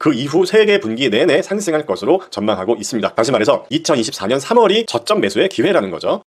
그 이후 세계 분기 내내 상승할 것으로 전망하고 있습니다. 다시 말해서 2024년 3월이 저점 매수의 기회라는 거죠.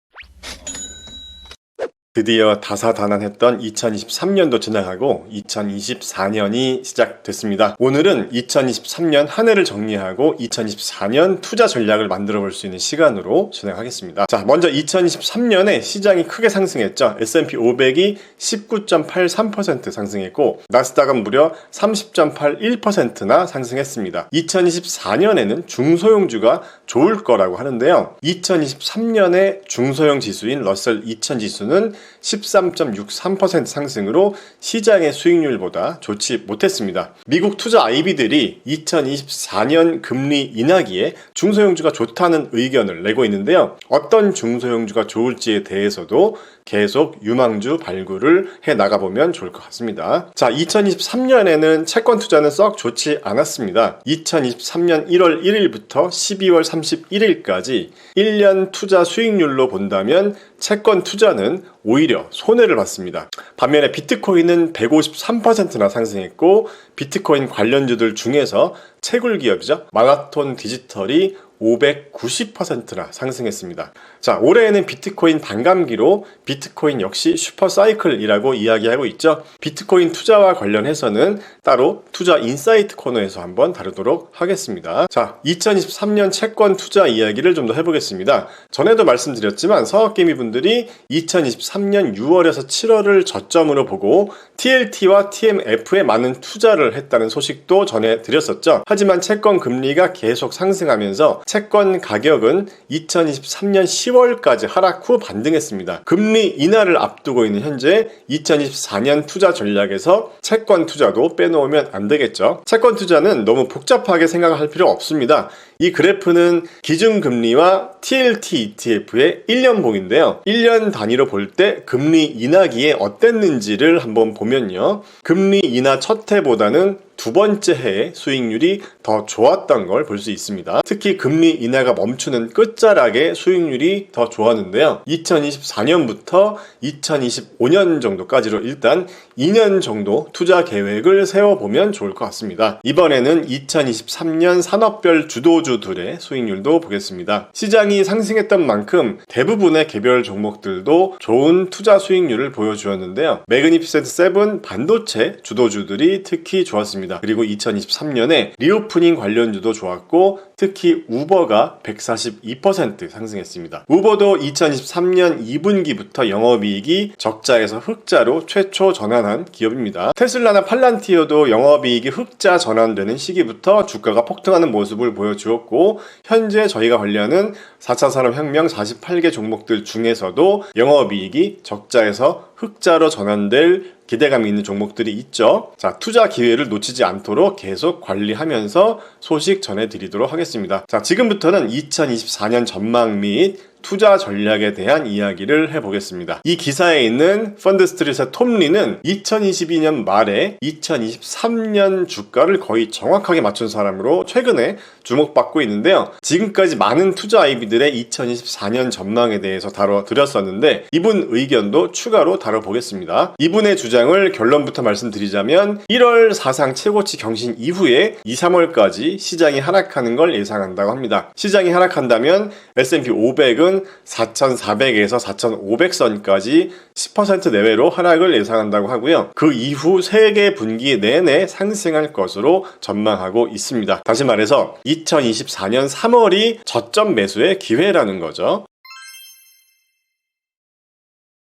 드디어 다사다난했던 2023년도 지나가고 2024년이 시작됐습니다. 오늘은 2023년 한 해를 정리하고 2024년 투자 전략을 만들어 볼 수 있는 시간으로 진행하겠습니다. 자, 먼저 2023년에 시장이 크게 상승했죠. S&P 500이 19.83% 상승했고 나스닥은 무려 30.81%나 상승했습니다. 2024년에는 중소형주가 좋을 거라고 하는데요. 2023년에 중소형 지수인 러셀 2000 지수는 13.63% 상승으로 시장의 수익률보다 좋지 못했습니다. 미국 투자 IB들이 2024년 금리 인하기에 중소형주가 좋다는 의견을 내고 있는데요. 어떤 중소형주가 좋을지에 대해서도 계속 유망주 발굴을 해 나가보면 좋을 것 같습니다. 자, 2023년에는 채권 투자는 썩 좋지 않았습니다. 2023년 1월 1일부터 12월 31일까지 1년 투자 수익률로 본다면 채권 투자는 오히려 손해를 봤습니다. 반면에 비트코인은 153%나 상승했고 비트코인 관련주들 중에서 채굴 기업이죠. 마라톤 디지털이 590%나 상승했습니다. 자, 올해에는 비트코인 반감기로 비트코인 역시 슈퍼사이클이라고 이야기하고 있죠. 비트코인 투자와 관련해서는 따로 투자 인사이트 코너에서 한번 다루도록 하겠습니다. 자, 2023년 채권 투자 이야기를 좀 더 해보겠습니다. 전에도 말씀드렸지만 서학개미 분들이 2023년 6월에서 7월을 저점으로 보고 TLT와 TMF에 많은 투자를 했다는 소식도 전해드렸었죠. 하지만 채권 금리가 계속 상승하면서 채권 가격은 2023년 10월까지 하락 후 반등했습니다. 금리 인하를 앞두고 있는 현재 2024년 투자 전략에서 채권 투자도 빼놓으면 안 되겠죠. 채권 투자는 너무 복잡하게 생각할 필요 없습니다. 이 그래프는 기준금리와 TLT ETF의 1년봉인데요. 1년 단위로 볼 때 금리 인하기에 어땠는지를 한번 보면요. 금리 인하 첫 해보다는 두 번째 해에 수익률이 더 좋았던 걸 볼 수 있습니다. 특히 금리 인하가 멈추는 끝자락에 수익률이 더 좋았는데요. 2024년부터 2025년 정도까지로 일단 2년 정도 투자 계획을 세워보면 좋을 것 같습니다. 이번에는 2023년 산업별 주도주들의 수익률도 보겠습니다. 시장이 상승했던 만큼 대부분의 개별 종목들도 좋은 투자 수익률을 보여주었는데요. 매그니피센트 7 반도체 주도주들이 특히 좋았습니다. 그리고 2023년에 리오프닝 관련주도 좋았고 특히 우버가 142% 상승했습니다. 우버도 2023년 2분기부터 영업이익이 적자에서 흑자로 최초 전환한 기업입니다. 테슬라나 팔란티어도 영업이익이 흑자 전환되는 시기부터 주가가 폭등하는 모습을 보여주었고 현재 저희가 관리하는 4차 산업혁명 48개 종목들 중에서도 영업이익이 적자에서 흑자로 전환될 기대감이 있는 종목들이 있죠. 자, 투자 기회를 놓치지 않도록 계속 관리하면서 소식 전해드리도록 하겠습니다. 자, 지금부터는 2024년 전망 및 투자 전략에 대한 이야기를 해보겠습니다. 이 기사에 있는 펀드스트릿의 톰리는 2022년 말에 2023년 주가를 거의 정확하게 맞춘 사람으로 최근에 주목받고 있는데요. 지금까지 많은 투자 아이비들의 2024년 전망에 대해서 다뤄드렸었는데 이분 의견도 추가로 다뤄보겠습니다. 이분의 주장을 결론부터 말씀드리자면 1월 사상 최고치 경신 이후에 2, 3월까지 시장이 하락하는 걸 예상한다고 합니다. 시장이 하락한다면 S&P 500은 4,400에서 4,500선까지 10% 내외로 하락을 예상한다고 하고요. 그 이후 세계 분기 내내 상승할 것으로 전망하고 있습니다. 다시 말해서 2024년 3월이 저점 매수의 기회라는 거죠.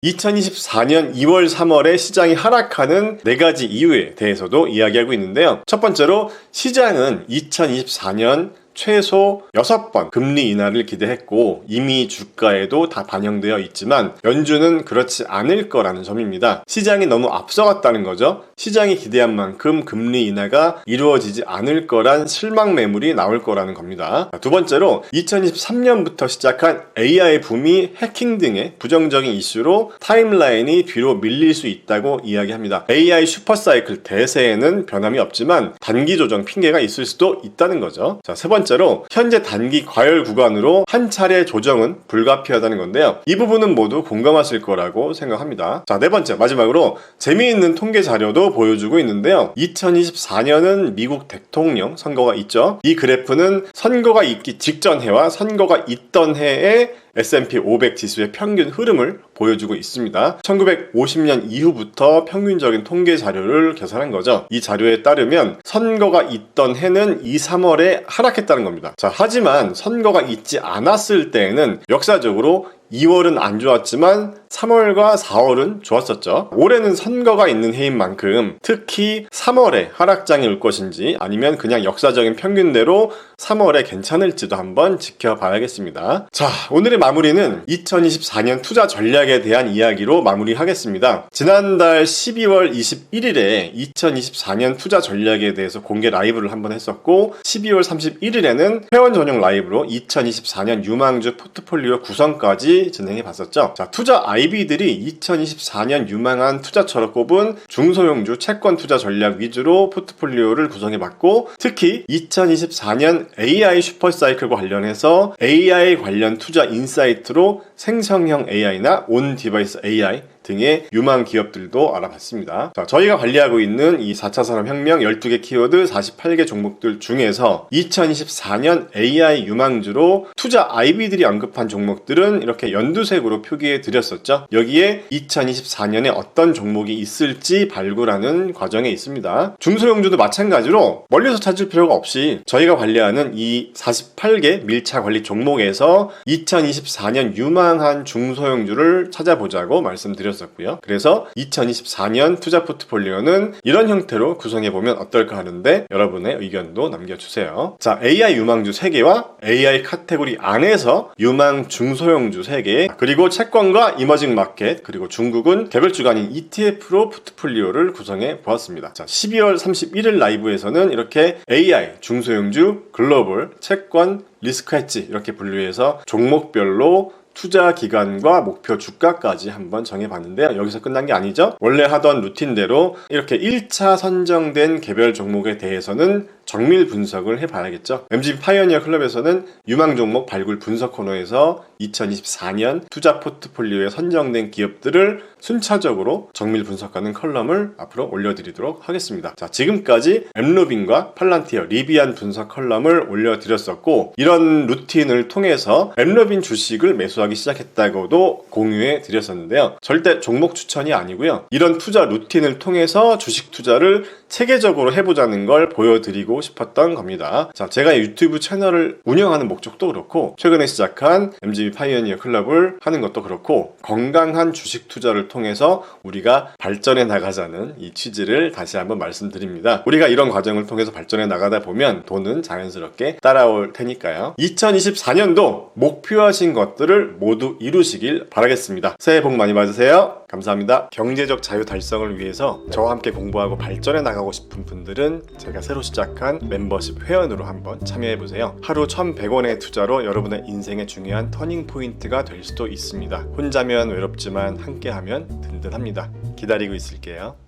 2024년 2월, 3월에 시장이 하락하는 4가지 이유에 대해서도 이야기하고 있는데요. 첫 번째로 시장은 2024년 최소 6번 금리 인하를 기대했고 이미 주가에도 다 반영되어 있지만 연준은 그렇지 않을 거라는 점입니다. 시장이 너무 앞서갔다는 거죠. 시장이 기대한 만큼 금리 인하가 이루어지지 않을 거란 실망 매물이 나올 거라는 겁니다. 두 번째로 2023년부터 시작한 AI 붐이 해킹 등의 부정적인 이슈로 타임라인이 뒤로 밀릴 수 있다고 이야기합니다. AI 슈퍼사이클 대세에는 변함이 없지만 단기 조정 핑계가 있을 수도 있다는 거죠. 자, 세 번째 번째로 현재 단기 과열 구간으로 한 차례 조정은 불가피하다는 건데요. 이 부분은 모두 공감하실 거라고 생각합니다. 자, 네 번째 마지막으로 재미있는 통계 자료도 보여주고 있는데요. 2024년은 미국 대통령 선거가 있죠. 이 그래프는 선거가 있기 직전 해와 선거가 있던 해의 S&P 500 지수의 평균 흐름을 보여주고 있습니다. 1950년 이후부터 평균적인 통계 자료를 계산한 거죠. 이 자료에 따르면 선거가 있던 해는 2, 3월에 하락했다는 겁니다. 자, 하지만 선거가 있지 않았을 때에는 역사적으로 2월은 안 좋았지만 3월과 4월은 좋았었죠. 올해는 선거가 있는 해인 만큼 특히 3월에 하락장이 올 것인지 아니면 그냥 역사적인 평균대로 3월에 괜찮을지도 한번 지켜봐야겠습니다. 자, 오늘의 마무리는 2024년 투자 전략에 대한 이야기로 마무리하겠습니다. 지난달 12월 21일에 2024년 투자 전략에 대해서 공개 라이브를 한번 했었고 12월 31일에는 회원 전용 라이브로 2024년 유망주 포트폴리오 구성까지 진행해 봤었죠. 자, 투자 IB들이 2024년 유망한 투자처로 꼽은 중소형주 채권 투자 전략 위주로 포트폴리오를 구성해 봤고 특히 2024년 AI 슈퍼사이클과 관련해서 AI 관련 투자 인사이트로 생성형 AI나 온 디바이스 AI 등의 유망 기업들도 알아봤습니다. 자, 저희가 관리하고 있는 이 4차 산업혁명 12개 키워드 48개 종목들 중에서 2024년 AI 유망주로 투자 IB들이 언급한 종목들은 이렇게 연두색으로 표기해 드렸었죠. 여기에 2024년에 어떤 종목이 있을지 발굴하는 과정에 있습니다. 중소형주도 마찬가지로 멀리서 찾을 필요가 없이 저희가 관리하는 이 48개 밀착 관리 종목에서 2024년 유망한 중소형주를 찾아보자고 말씀드렸습니다. 그래서 2024년 투자 포트폴리오는 이런 형태로 구성해보면 어떨까 하는데 여러분의 의견도 남겨주세요. 자, AI 유망주 3개와 AI 카테고리 안에서 유망 중소형주 3개 그리고 채권과 이머징 마켓 그리고 중국은 개별주간인 ETF로 포트폴리오를 구성해 보았습니다. 자, 12월 31일 라이브에서는 이렇게 AI, 중소형주, 글로벌, 채권, 리스크 헤지 이렇게 분류해서 종목별로 투자 기간과 목표 주가까지 한번 정해봤는데요. 여기서 끝난 게 아니죠. 원래 하던 루틴대로 이렇게 1차 선정된 개별 종목에 대해서는 정밀 분석을 해봐야겠죠. MGB 파이어니어 클럽에서는 유망 종목 발굴 분석 코너에서 2024년 투자 포트폴리오에 선정된 기업들을 순차적으로 정밀 분석하는 컬럼을 앞으로 올려드리도록 하겠습니다. 자, 지금까지 엠로빈과 팔란티어, 리비안 분석 컬럼을 올려드렸었고 이런 루틴을 통해서 엠로빈 주식을 매수하기 시작했다고도 공유해 드렸었는데요. 절대 종목 추천이 아니고요. 이런 투자 루틴을 통해서 주식 투자를 체계적으로 해보자는 걸 보여드리고 싶었던 겁니다. 자, 제가 유튜브 채널을 운영하는 목적도 그렇고 최근에 시작한 MGB 파이어니어 클럽을 하는 것도 그렇고 건강한 주식 투자를 통해서 우리가 발전해 나가자는 이 취지를 다시 한번 말씀드립니다. 우리가 이런 과정을 통해서 발전해 나가다 보면 돈은 자연스럽게 따라올 테니까요. 2024년도 목표하신 것들을 모두 이루시길 바라겠습니다. 새해 복 많이 받으세요. 감사합니다. 경제적 자유 달성을 위해서 저와 함께 공부하고 발전해 나가고 싶은 분들은 제가 새로 시작한 멤버십 회원으로 한번 참여해보세요. 하루 1,100원의 투자로 여러분의 인생의 중요한 터닝 포인트가 될 수도 있습니다. 혼자면 외롭지만 함께하면 든든합니다. 기다리고 있을게요.